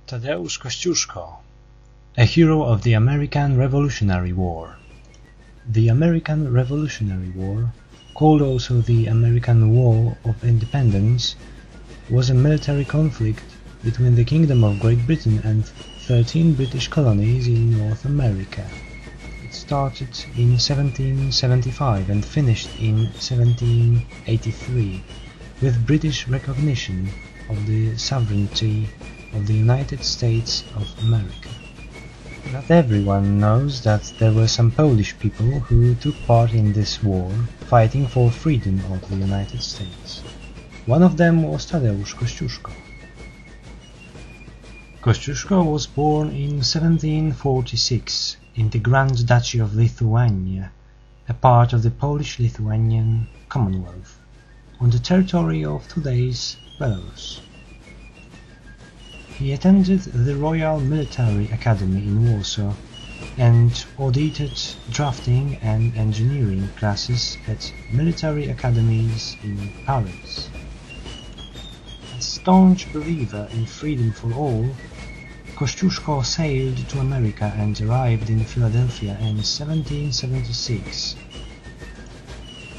Thaddeus Kosciuszko, a hero of the American Revolutionary War. The American Revolutionary War, called also the American War of Independence, was a military conflict between the Kingdom of Great Britain and 13 British colonies in North America. It started in 1775 and finished in 1783 with British recognition of the sovereignty of the United States of America. Not everyone knows that there were some Polish people who took part in this war, fighting for freedom of the United States. One of them was Thaddeus Kosciuszko. Kosciuszko was born in 1746 in the Grand Duchy of Lithuania, a part of the Polish-Lithuanian Commonwealth, on the territory of today's Belarus. He attended the Royal Military Academy in Warsaw and audited drafting and engineering classes at military academies in Paris. A staunch believer in freedom for all, Kosciuszko sailed to America and arrived in Philadelphia in 1776.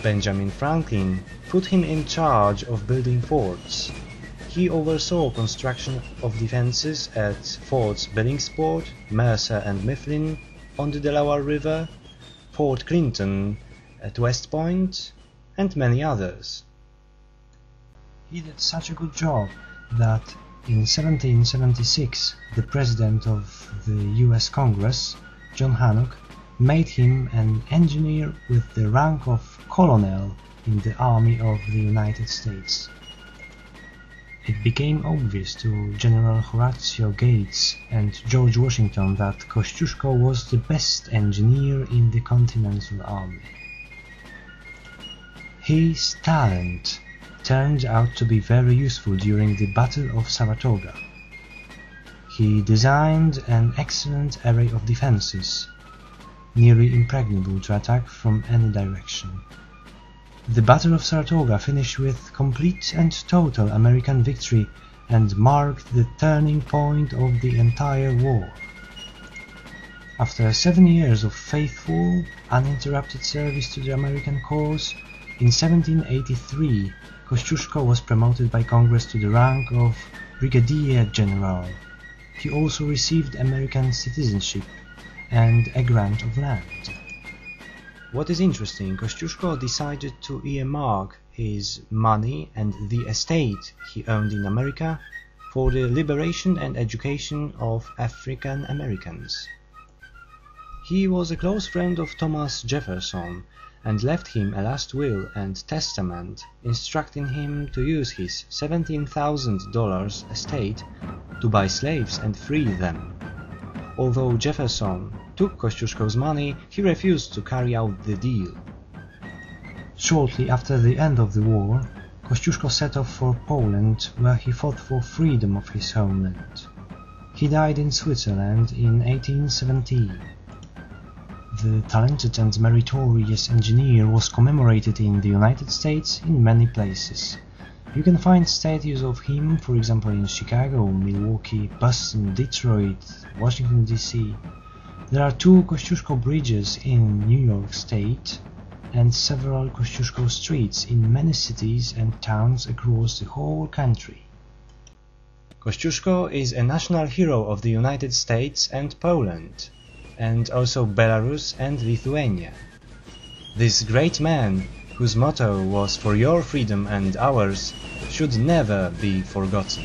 Benjamin Franklin put him in charge of building forts. He oversaw construction of defenses at Forts Billingsport, Mercer and Mifflin on the Delaware River, Fort Clinton at West Point, and many others. He did such a good job that in 1776 the President of the US Congress, John Hancock, made him an engineer with the rank of colonel in the Army of the United States. It became obvious to General Horatio Gates and George Washington that Kosciuszko was the best engineer in the Continental Army. His talent turned out to be very useful during the Battle of Saratoga. He designed an excellent array of defenses, nearly impregnable to attack from any direction. The Battle of Saratoga finished with complete and total American victory and marked the turning point of the entire war. After 7 years of faithful, uninterrupted service to the American cause, in 1783 Kosciuszko was promoted by Congress to the rank of Brigadier General. He also received American citizenship and a grant of land. What is interesting, Kosciuszko decided to earmark his money and the estate he owned in America for the liberation and education of African Americans. He was a close friend of Thomas Jefferson and left him a last will and testament instructing him to use his $17,000 estate to buy slaves and free them. Although Jefferson took Kosciuszko's money, he refused to carry out the deal. Shortly after the end of the war, Kosciuszko set off for Poland, where he fought for freedom of his homeland. He died in Switzerland in 1817. The talented and meritorious engineer was commemorated in the United States in many places. You can find statues of him, for example, in Chicago, Milwaukee, Boston, Detroit, Washington DC. There are 2 Kosciuszko bridges in New York State and several Kosciuszko streets in many cities and towns across the whole country. Kosciuszko is a national hero of the United States and Poland, and also Belarus and Lithuania. This great man, whose motto was "For your freedom and ours," should never be forgotten.